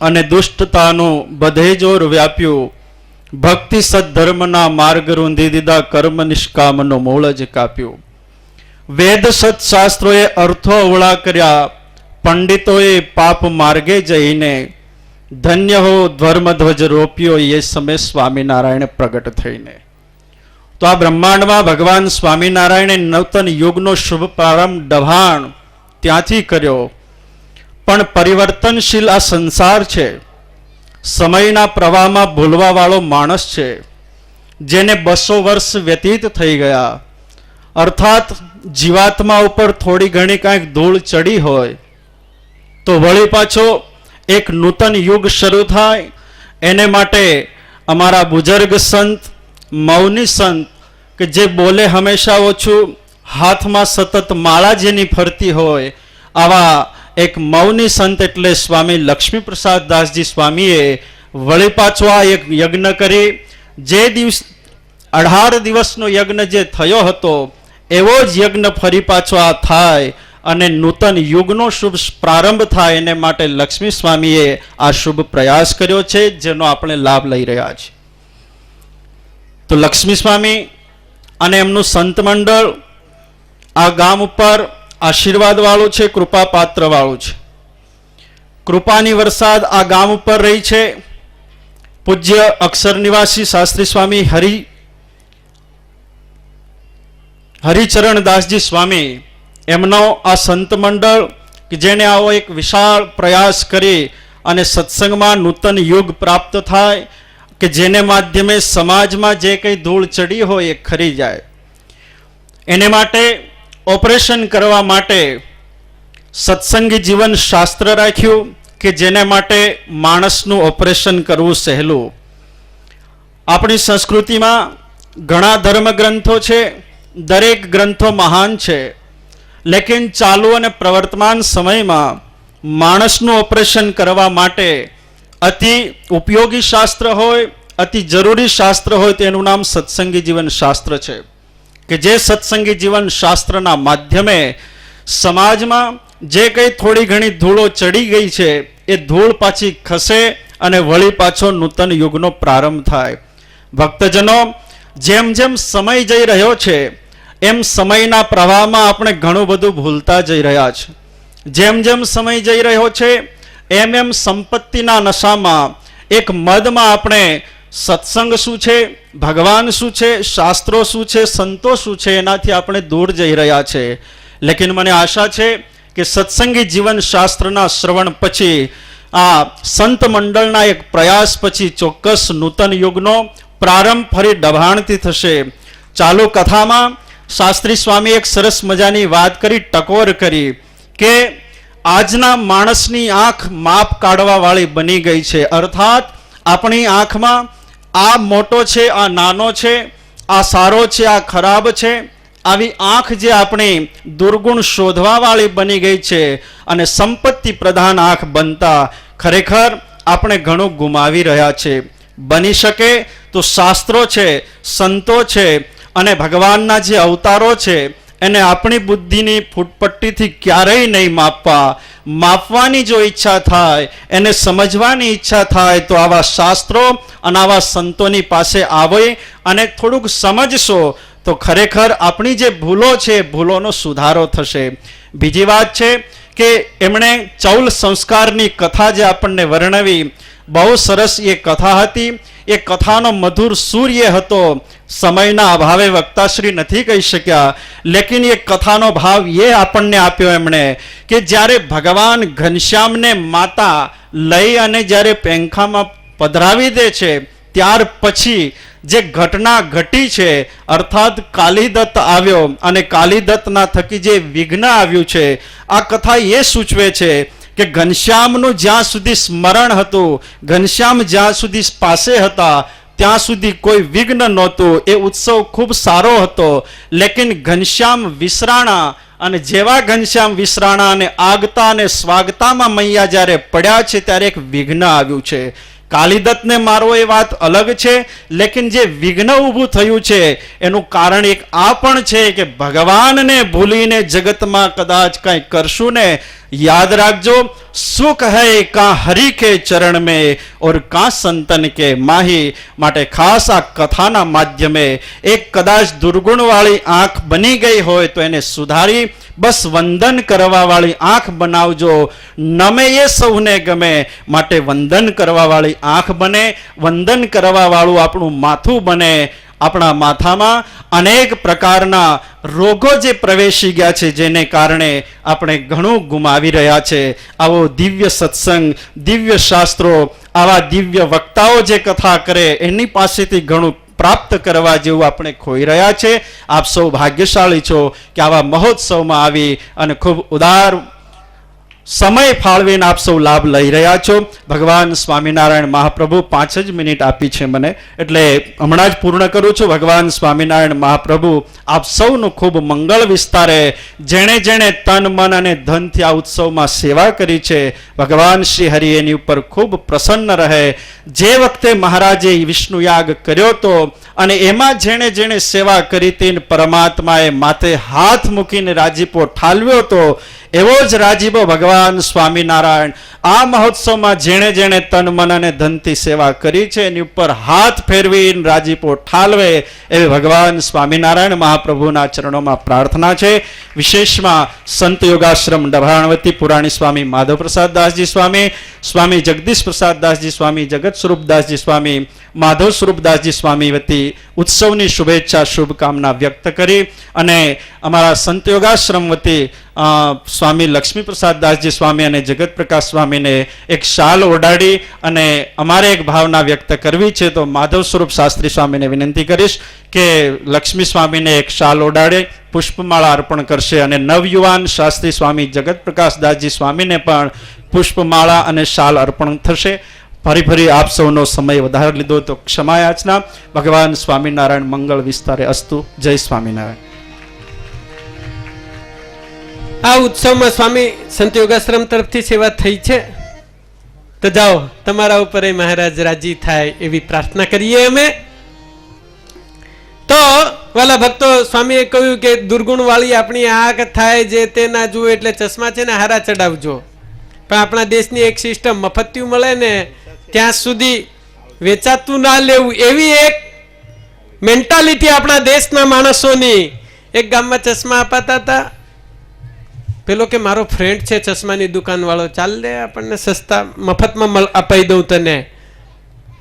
[SPEAKER 4] અને દુષ્ટતાનું બધે જોર વ્યાપ્યું, ભક્તિ સદ્ધર્મના માર્ગ રૂંધી દીધા, કર્મ નિષ્કામનો મૂળ જ કાપ્યું. વેદ સત્શાસ્ત્રોએ અર્થો અવળા કર્યા, પંડિતોએ પાપ માર્ગે જઈને ધન્ય હો ધર્મધ્વજ રોપ્યો, એ સમય સ્વામિનારાયણ પ્રગટ થઈને. તો આ બ્રહ્માંડમાં ભગવાન સ્વામિનારાયણે નૂતન યુગનો શુભ પ્રારંભ ડભાણ ત્યાંથી કર્યો. પણ પરિવર્તનશીલ આ સંસાર છે, સમયના પ્રવાહમાં ભૂલવા વાળો માણસ છે, જેને 200 વર્ષ વ્યતીત થઈ ગયા, અર્થાત જીવાત્મા ઉપર થોડી ઘણી કાંઈક ધૂળ ચડી હોય તો વળી પાછો એક નૂતન યુગ શરૂ થાય. એને માટે અમારા બુજર્ગ સંત, મૌની સંત કે જે બોલે હંમેશા ઓછું, હાથમાં સતત માળા જેની ફરતી હોય, આવા એક મૌની સંત એટલે સ્વામી લક્ષ્મી પ્રસાદ દાસજી સ્વામીએ વળી પાછો આ એક યજ્ઞ કરી. જે દિવસ 18 દિવસનો યજ્ઞ જે થયો હતો એવો જ યજ્ઞ ફરી પાછો આ થાય અને નૂતન યુગનો શુભ પ્રારંભ થાય, એને માટે લક્ષ્મી સ્વામીએ આ શુભ પ્રયાસ કર્યો છે, જેનો આપણે લાભ લઈ રહ્યા છીએ. તો લક્ષ્મી સ્વામી અને એમનું સંત મંડળ આ ગામ ઉપર આશીર્વાદ વાળું છે, કૃપા પાત્ર વાળું છે. કૃપાની વરસાદ આ ગામ ઉપર રહી છે. પૂજ્ય અક્ષર નિવાસી શાસ્ત્રી સ્વામી હરિચરણ દાસજી સ્વામી, એમનો આ સંત મંડળ કે જેને આવો એક વિશાળ પ્રયાસ કરી અને સત્સંગમાં નૂતન યુગ પ્રાપ્ત થાય, કે જેને માધ્યમે સમાજમાં જે કંઈ ધૂળ ચડી હોય એ ખરી જાય. એને માટે ઓપરેશન કરવા માટે સત્સંગી જીવન શાસ્ત્ર રાખ્યું, કે જેને માટે માણસનું ઓપરેશન કરવું સહેલું. આપણી સંસ્કૃતિમાં ઘણા ધર્મ ગ્રંથો છે, દરેક ગ્રંથો મહાન છે, લેકિન ચાલુ અને પ્રવર્તમાન સમયમાં માણસનું ઓપરેશન કરવા માટે અતિ ઉપયોગી શાસ્ત્ર હોય, અતિ જરૂરી શાસ્ત્ર હોય, તેનું નામ સત્સંગી જીવન શાસ્ત્ર છે. કે જે સત્સંગી જીવન શાસ્ત્રના માધ્યમે સમાજમાં જે કંઈ થોડી ઘણી ધૂળો ચડી ગઈ છે એ ધૂળ પાછી ખસે અને વળી પાછો નૂતન યુગનો પ્રારંભ થાય. ભક્તજનો, જેમ જેમ સમય જઈ રહ્યો છે એમ સમયના પ્રવાહમાં આપણે ઘણું બધું ભૂલતા જઈ રહ્યા છે. જેમ જેમ સમય જઈ રહ્યો છે એમ એમ સંપત્તિના નશામાં, એક મદમાં આપણે સત્સંગ શું છે, ભગવાન શું છે, શાસ્ત્રો શું છે, સંતો શું છે, એનાથી આપણે દૂર જઈ રહ્યા છે. લેકિન મને આશા છે કે સત્સંગી જીવન શાસ્ત્રના શ્રવણ પછી, આ સંત મંડળના એક પ્રયાસ પછી ચોક્કસ નૂતન યુગનો પ્રારંભ ફરી ડભાણથી થશે. ચાલુ કથામાં શાસ્ત્રી સ્વામી એક સરસ મજાની વાત કરી, ટકોર કરી, કે આજના માણસની આંખ માપ કાઢવા વાળી બની ગઈ છે. અર્થાત આપણી આંખમાં આ મોટો છે, આ નાનો છે, આ સારો છે, આ ખરાબ છે, આવી આંખ જે આપણી દુર્ગુણ શોધવા વાળી બની ગઈ છે અને સંપત્તિ પ્રધાન આંખ બનતા ખરેખર આપણે ઘણું ગુમાવી રહ્યા છે. બની શકે તો શાસ્ત્રો છે, સંતો છે અને ભગવાનના જે અવતારો છે એને આપણી બુદ્ધિની ફૂટપટ્ટીથી ક્યારેય નહીં માપવાની જો ઈચ્છા થાય, એને સમજવાની ઈચ્છા થાય તો આવા શાસ્ત્રો અને આવા સંતોની પાસે આવી અને થોડુંક સમજશો તો ખરેખર આપણી જે ભૂલો છે ભૂલોનો સુધારો થશે. બીજી વાત છે કે એમણે ચૌલ સંસ્કારની કથા જે આપણને વર્ણવી, બહુ સરસ એ કથા હતી. એ કથાનો મધુર સૂર્ય હતો. સમયના અભાવે વક્તાશ્રી નથી કહી શક્યા, લેકિન એ કથાનો ભાવ એ આપણને આપ્યો એમણે કે જ્યારે ભગવાન ઘનશ્યામને માતા લઈ અને જ્યારે પેંખામાં પધરાવી દે છે, ત્યાર પછી જે ઘટના ઘટી છે, અર્થાત કાલિદત્ત આવ્યો અને કાલિદત્તના થકી જે વિઘ્ન આવ્યું છે, આ કથા એ સૂચવે છે કે ઘનશ્યામનું જ્યાં સુધી સ્મરણ હતું, ઘનશ્યામ જ્યાં સુધી પાસે હતા, ત્યાં સુધી કોઈ વિઘ્ન નહોતું. એ ઉત્સવ ખૂબ સારો હતો. લેકિન ઘનશ્યામ વિશ્રાણા અને જેવા ઘનશ્યામ વિશ્રાણા અને આગતા અને સ્વાગતામાં મૈયા જ્યારે પડ્યા છે ત્યારે એક વિઘ્ન આવ્યું છે. કાલિદત્તને મારવો એ વાત અલગ છે, લેકિન જે વિઘ્ન ઊભું થયું છે એનું કારણ એક આ પણ છે કે ભગવાનને ભૂલીને જગતમાં કદાચ કંઈ કરશું ને, યાદ રાખજો, સુખ હૈ કા હરિ કે ચરણ में और કા સંતન કે માહી. માટે ખાસ આ કથાના માધ્યમે એક કદાચ દુર્ગુણવાળી આંખ બની ગઈ હોય તો એને સુધારી બસ વંદન કરવાવાળી આંખ બનાવજો. નમે એ સૌને ગમે, માટે વંદન કરવાવાળી આંખ બને, વંદન કરવાવાળું આપણું માથું બને. આપણા માથામાં અનેક પ્રકારના રોગો જે પ્રવેશી ગયા છે, જેને કારણે આપણે ઘણું ગુમાવી રહ્યા છે. આવો દિવ્ય સત્સંગ, દિવ્ય શાસ્ત્રો, આવા દિવ્ય વક્તાઓ જે કથા કરે એની પાસેથી ઘણું પ્રાપ્ત કરવા જેવું આપણે ખોઈ રહ્યા છે. આપ સૌ ભાગ્યશાળી છો કે આવા મહોત્સવમાં આવી અને ખૂબ ઉદાર સમય ફાળવીને આપ સૌ લાભ લઈ રહ્યા છો. ભગવાન સ્વામિનારાયણ મહાપ્રભુ 5 જ મિનિટ આપી છે મને, એટલે હમણાં જ પૂર્ણ કરું છું. ભગવાન સ્વામિનારાયણ મહાપ્રભુ આપ સૌનું ખૂબ મંગળ વિસ્તારે. જેણે જેણે તન મન અને ધનથી આ ઉત્સવમાં સેવા કરી છે, ભગવાન શ્રી હરિ એની ઉપર ખૂબ પ્રસન્ન રહે. જે વખતે મહારાજે વિષ્ણુ યાગ કર્યો હતો અને એમાં જેણે જેણે સેવા કરી હતી, પરમાત્માએ માથે હાથ મૂકીને રાજીપો ઠાલવ્યો હતો, એવો જ રાજીપો ભગવાન સ્વામિનારાયણ આ મહોત્સવમાં જેણે જેણે તન મન અને ધનથી સેવા કરી છે એની ઉપર હાથ ફેરવીને રાજીપો ઠાલવે એવી ભગવાન સ્વામિનારાયણ મહાપ્રભુના ચરણોમાં પ્રાર્થના છે. વિશેષમાં સંત યોગાશ્રમ ડભાણવતી પુરાણી સ્વામી માધવ પ્રસાદ દાસજી સ્વામી, સ્વામી જગદીશ પ્રસાદ દાસજી સ્વામી, જગત સ્વરૂપદાસજી સ્વામી, માધવ સ્વરૂપદાસજી સ્વામી વતી ઉત્સવની શુભેચ્છા શુભકામના વ્યક્ત કરી અને અમારા સંત યોગાશ્રમ વતી સ્વામી લક્ષ્મી પ્રસાદ દાસજી સ્વામી અને જગત પ્રકાશ સ્વામીને એક શાલ ઓઢાડી અને અમારે એક ભાવના વ્યક્ત કરવી છે, તો માધવ સ્વરૂપ શાસ્ત્રી સ્વામીને વિનંતી કરીશ કે લક્ષ્મી સ્વામીને એક શાલ ઓઢાડે પુષ્પમાળા અર્પણ કરશે અને નવયુવાન શાસ્ત્રી સ્વામી જગત પ્રકાશ દાસજી સ્વામીને પણ પુષ્પમાળા અને શાલ અર્પણ થશે. ફરી આપ સૌનો સમય વધારે લીધો તો ક્ષમા યાચના. ભગવાન સ્વામિનારાયણ મંગળ વિસ્તારે અસ્તુ. જય સ્વામિનારાયણ.
[SPEAKER 2] આ ઉત્સવમાં સ્વામી સંત યોગાશ્રમ તરફથી સેવા થઈ છે, તો જાઓ તમારા ઉપર એ મહારાજ રાજી થાય એવી પ્રાર્થના કરીએ અમે. તો વાલા ભક્તો, સ્વામીએ કહ્યું કે દુર્ગુણ વાળી આપણી આંખ થાય, જે તે ના જુએ એટલે ચશ્મા છે ને હારા ચડાવજો. પણ આપણા દેશની એક સિસ્ટમ, મફતિયું મળે ને ત્યાં સુધી વેચાતું ના લેવું, એવી એક મેન્ટાલિટી આપણા દેશના માણસોની. એક ગામમાં ચશ્મા અપાતા હતા. પેલો કે મારો ફ્રેન્ડ છે ચશ્માની દુકાન વાળો, ચાલ લે આપણને સસ્તા મફતમાં અપાઈ દઉં તને.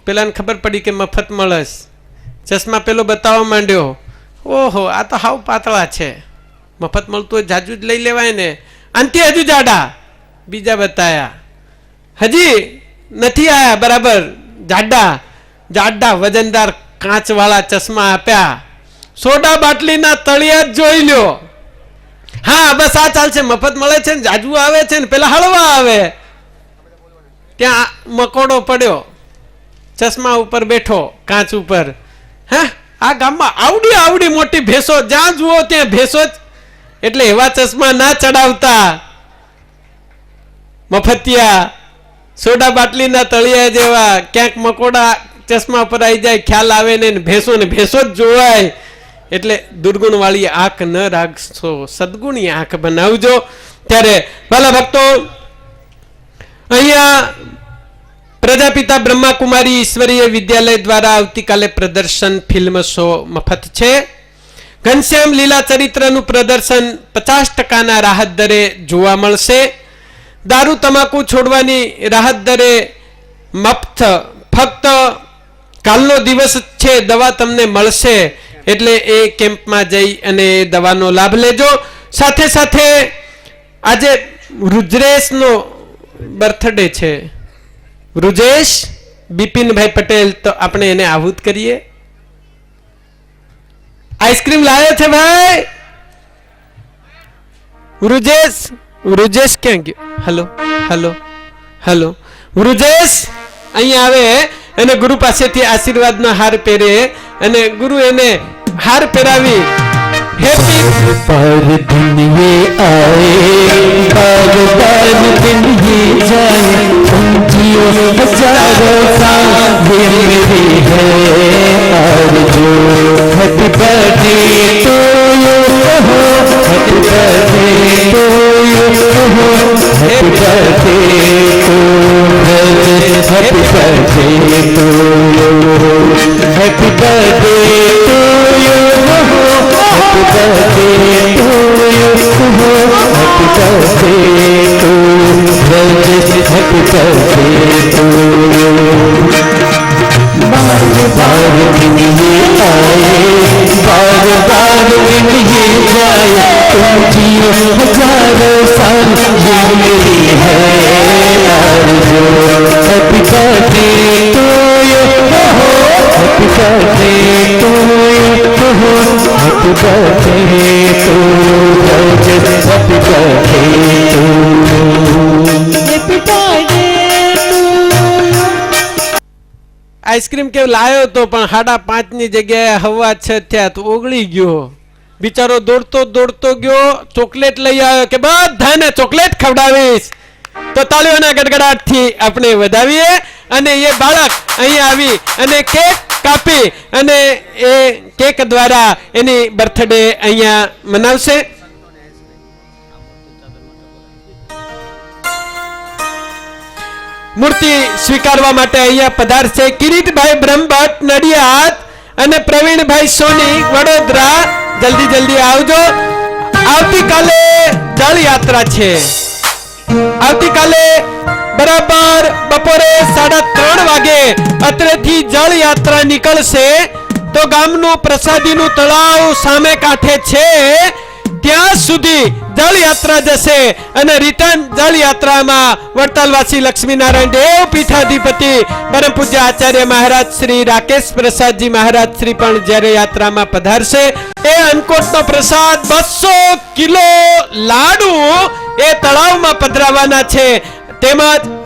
[SPEAKER 2] પેલાને ખબર પડી કે મફત મળસ. ચશ્મા પેલો બતાવવા માંડ્યો, ઓહો આ તો હાવ પાતળા છે, મફત મળતું હોય જાજુ જ લઈ લેવાય ને, આનથી હજુ જાડા. બીજા બતાયા, હજી નથી આયા બરાબર, જાડા જાડા વજનદાર કાચવાળા ચશ્મા આપ્યા. સોડા બાટલીના તળિયા જ જોઈ લ્યો. હા બસ આ ચાલશે, મફત મળે છે ને, જાજુ આવે છે ને, પેલા હળવા આવે. ત્યાં મકોડો પડ્યો, ચશ્મા ઉપર બેઠો, કાચ ઉપર. હા આ ગામમાં આવડી આવડી મોટી ભેંસો, જ્યાં જુઓ ત્યાં ભેંસો જ. એટલે એવા ચશ્મા ના ચડાવતા મફતિયા, સોડા બાટલીના તળિયા જેવા. ક્યાંક મકોડા ચશ્મા પર આવી જાય, ખ્યાલ આવે ને ભેંસો જ જોવાય. એટલે દુર્ગુણ વાળી આંખ ન રાખશો, સદગુણી આંખ બનાવજો. ત્યારે વાલા ભક્તો, અહીંયા પ્રજાપિતા બ્રહ્માકુમારી ઈશ્વરીય વિદ્યાલય દ્વારા આવતીકાલે પ્રદર્શન ફિલ્મ શો મફત છે. ઘનશ્યામ લીલા ચરિત્રનું પ્રદર્શન 50% રાહત દરે જોવા મળશે. દારૂ તમાકુ છોડવાની રાહત દરે મફત, ફક્ત કાલનો દિવસ છે, દવા તમને મળશે. એટલે એ કેમ્પમાં જઈ અને દવાનો લાભ લેજો. સાથે સાથે આજે રુદ્રેશનો બર્થડે છે. રુજેશ બિપિનભાઈ પટેલ, તો આપણે એને આહુત કરીએ. આઈસ્ક્રીમ લાવ્યો છે ભાઈ રુજેશ. રુજેશ ક્યાં ગયો? Hello hello hello. રુજેશ અહીંયા આવે અને ગુરુ પાસેથી આશીર્વાદનો હાર પહેરે અને ગુરુ એને હાર પહેરાવી હેપી
[SPEAKER 3] पर दिन ये आए, बार बार दिन ये जाए, तुम जियो हजारों साल, ये मेरी है आरज़ू. Happy birthday to you, happy birthday to you, happy birthday to, happy birthday to you, happy birthday to you, happy birthday to you, happy birthday to, happy birthday to you. बार बार दिन ये आए, बार बार दिन ये जाए, तुम जियो हजारों साल, ये मेरी है आरज़ू. Happy birthday to you, happy birthday to you, happy birthday to, happy birthday to, happy birthday.
[SPEAKER 2] Ice cream કે લાયો તો પણ 5:30 જગ્યાએ 6:15 થયા તો ઓગળી ગયો. બિચારો દોડતો દોડતો ગયો, ચોકલેટ લઈ આવ્યો કે બધાને ચોકલેટ ખવડાવીશ. તો તાળીઓના ગડગડાટથી આપણે વધાવીએ અને એ બાળક અહીંયા આવી અને કેક કાપી અને એ કેક દ્વારા એની બર્થડે અહીંયા મનાવશે. મૂર્તિ સ્વીકારવા માટે અહીંયા પધારશે કિરીટભાઈ બ્રહ્મભટ્ટ નડિયાદ અને પ્રવીણભાઈ સોની વડોદરા. જલ્દી જલ્દી આવજો. આવતીકાલે જળ યાત્રા છે. આવતીકાલે બરાબર બપોરે 3:30 વાગે અત્રેથી જળ યાત્રા નીકળશે. તો ગામનું પ્રસાદીનું તળાવ સામે કાંઠે છે, ત્યાં સુધી જળ યાત્રા જશે અને રિટર્ન જળ યાત્રામાં વડતાલવાસી લક્ષ્મીનારાયણ દેવ પીઠાધિપતિ પરમ પૂજ્ય આચાર્ય મહારાજ શ્રી રાકેશ પ્રસાદજી મહારાજ શ્રી પણ જ્યારે યાત્રામાં પધારશે. એ અન્નકોટનો પ્રસાદ 200 કિલો લાડુ એ તળાવમાં પધરાવાના છે. તેમજ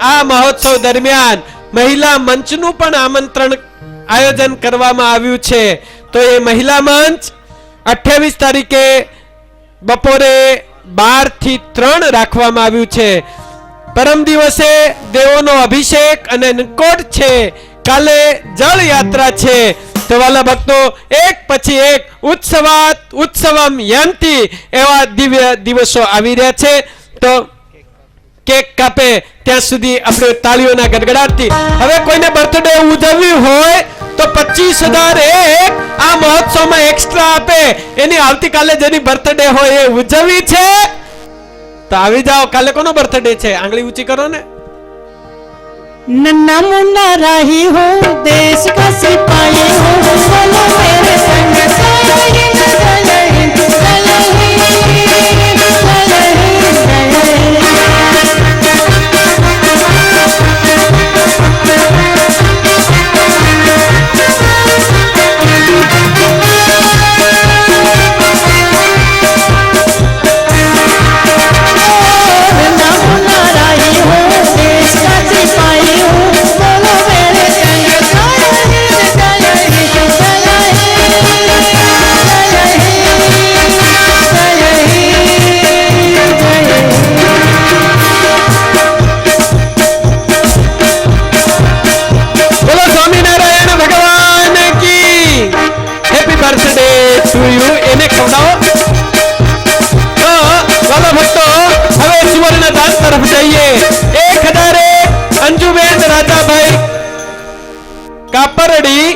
[SPEAKER 2] આ મહોત્સવ દરમિયાન મહિલા મંચનું પણ આમંત્રણ આયોજન કરવામાં આવ્યું છે. તો એ મહિલા મંચ 28 તારીખે બપોરે 12 થી 3 રાખવામાં આવ્યું છે. પરમ દિવસે દેવોનો અભિષેક અને અન્નકોટ છે. કાલે જળ યાત્રા છે. તો વાલા ભક્તો, એક પછી એક ઉત્સવમ યંતિ એવા દિવ્ય દિવસો આવી રહ્યા છે. તો કેક કાપે ત્યાં સુધી આપણે તાળીઓના ગડગડાટથી. હવે કોઈને બર્થડે ઉજવવી હોય તો 25,000 આ મહોત્સવમાં એક્સ્ટ્રા આપે. એની આવતીકાલે જેની બર્થડે હોય એ ઉજવવી છે તો આવી જાઓ. કાલે કોનો બર્થડે છે? આંગળી ઊંચી કરો ને.
[SPEAKER 3] नन्ना मुन्ना राही हो, देश का सिपाही हो, बोलो मेरे संग जय हिंद, जय हिंद, जय हिंद, जय हिंद. नन्ना मुन्ना राही हो, देश का सिपाही हो, बोलो मेरे संग जय हिंद, जय हिंद, जय
[SPEAKER 2] તરફ જઈએ 1001 અંજુબેન રાજાભાઈ કાપરડી,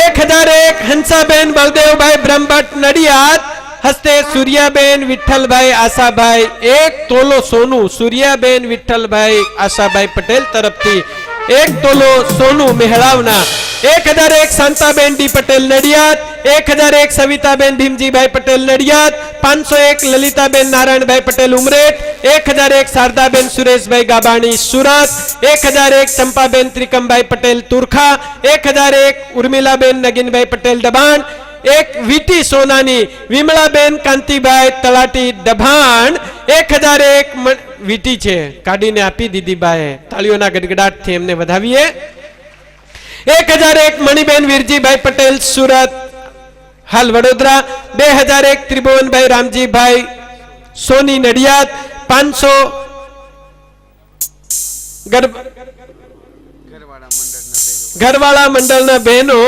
[SPEAKER 2] 1001 હંસાબેન બળદેવભાઈ બ્રહ્મભટ્ટ નડિયાદ, હસ્તે સૂર્યાબેન વિઠ્ઠલભાઈ આશાભાઈ 1 તોલો સોનું સૂર્યાબેન વિઠ્ઠલભાઈ આશાભાઈ પટેલ તરફથી 1 તોલો સોનું મેળવના 1001 શાંતાબેન ડી પટેલ નડિયાદ, 1001 સવિતાબેન ભીમજીભાઈ પટેલ નડિયાદ, 501 લલિતાબેન નારાયણભાઈ પટેલ ઉમરેઠ, 1001 શારદાબેન સુરેશભાઈ ગાબાણી સુરત, 1001 ચંપાબેન ત્રિકમભાઈ પટેલ તુરખા, 1001 ઉર્મિલાબેન નગીનભાઈ પટેલ દબાણ, 1 વીટી સોનાની વિમળાબેન કાંતિભાઈ તલાટી દભાણ, 1001 વીટી છે કાઢીને આપી દીધી બાએ, તાળીઓના ગડગડાટથી એમને વધાવીએ. 1001 મણિબેન વીરજીભાઈ પટેલ સુરત હાલ વડોદરા, 2001 ત્રિભુવનભાઈ રામજીભાઈ સોની નડિયાદ, 500 ઘરવાળા મંડળના બહેનો,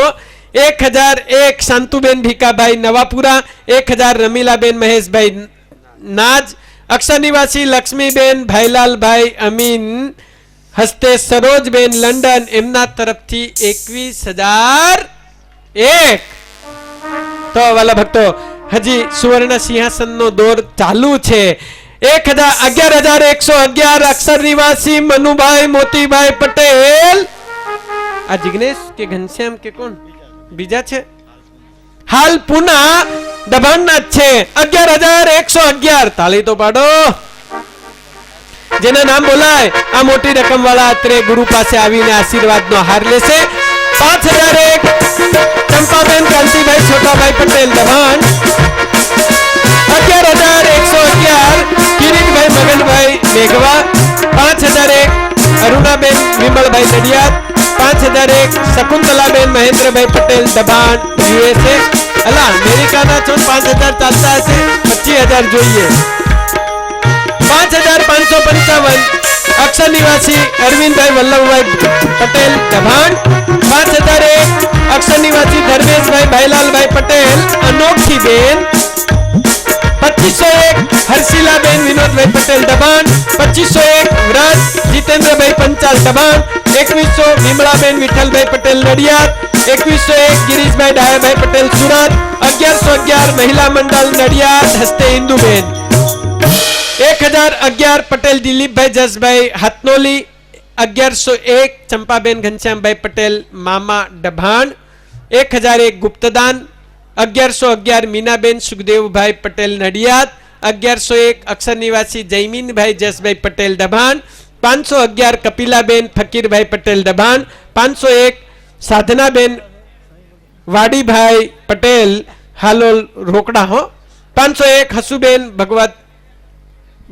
[SPEAKER 2] 1001 શાંતુબેન ભીકાભાઈ નવાપુરા, 1000 રમીલાબેન મહેશભાઈ નાજ, અક્ષર નિવાસી લક્ષ્મીબેન ભાઈલાલભાઈ અમીન, હસ્તે સરોજબેન લંડન એમના તરફથી 21,001. તો વાલા ભક્તો હજી સુવર્ણ સિંહાસનનો દોર ચાલુ છે. 11,111 અક્ષર નિવાસી મનુભાઈ મોતીભાઈ પટેલ, આ જિગ્નેશ કે ઘનશ્યામ કે કોણ બીજા છે, હાલ પુના દબાણના જ છે. 11,111 તાળી તો પાડો. જેના નામ બોલાય આ મોટી રકમ વાળા અત્રે ગુરુ પાસે આવીને આશીર્વાદનો હાર લેશે. 5,001 ચંપાબેન કાંતિભાઈ છોટાભાઈ પટેલ દબાણ, 11,111 કિરીટભાઈ મગનભાઈ મેઘવા, 5,001 અરુણાબેન વિમલભાઈ નડિયાદ, 5,001 શકુંતલાબેન મહેન્દ્રભાઈ પટેલ દબાણ યુએસએ. અલા અમેરિકાના છો 5,000 ચાલતા હશે, 25,000 જોઈએ. 5,555 અક્ષર નિવાસી અરવિંદભાઈ વલ્લભભાઈ પટેલ દભાણ, 5,001 અક્ષર નિવાસી ધર્મેશભાઈ ભાઈલાલભાઈ પટેલ અનોખી બેન, 2501 હર્ષિલાબેન વિનોદભાઈ પટેલ દબાણ, 2501 વ્રત જીતેન્દ્રભાઈ પંચાલ દબાણ, 2100 વિમળાબેન વિઠ્ઠલભાઈ પટેલ નડિયાદ, 2101 ગિરીશભાઈ ડાયાભાઈ પટેલ સુરત, 1111 મહિલા મંડળ નડિયાદ હસ્તે ઇન્દુબેન, 1011 પટેલ દિલીપભાઈ જસભાઈ હાથનોલી, 1101 ચંપાબેન ઘનશ્યામભાઈ પટેલ મામા ડભાણ, 1001 ગુપ્તદાન, 1111 મીનાબેન સુખદેવભાઈ પટેલ નડિયાદ, 1101 અક્ષર નિવાસી જયમીનભાઈ જસભાઈ પટેલ દભાણ, 511 કપિલાબેન ફકીરભાઈ પટેલ દભાણ, 501 સાધનાબેન વાડીભાઈ પટેલ હાલોલ રોકડા હો, 501 હસુબેન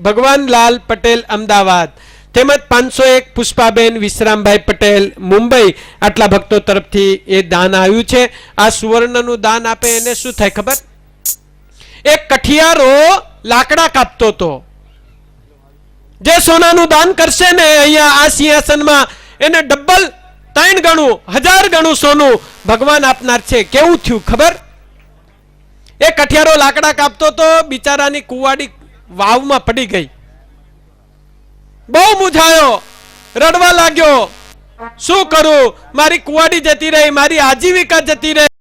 [SPEAKER 2] ભગવાનલાલ પટેલ અમદાવાદ, તેમજ 501 પુષ્પાબેન વિશ્રામભાઈ પટેલ મુંબઈ. આટલા ભક્તો તરફથી એ દાન આવ્યું છે. આ સુવર્ણનું દાન આપે એને શું થાય ખબર? એક કઠિયારો લાકડા કાપતો હતો, જે સોનાનું દાન કરશે ને અહીંયા આ સિંહાસનમાં એને ડબલ 3 ગણું 1000 ગણું સોનું ભગવાન આપનાર છે. કેવું થયું ખબર? એ કઠિયારો લાકડા કાપતો તો બિચારાની કુવાડી વાવમાં પડી ગઈ, બહુ મૂંઝાયો, રડવા લાગ્યો. શું કરું, મારી કુવાડી જતી રહી, મારી આજીવિકા જતી રહી.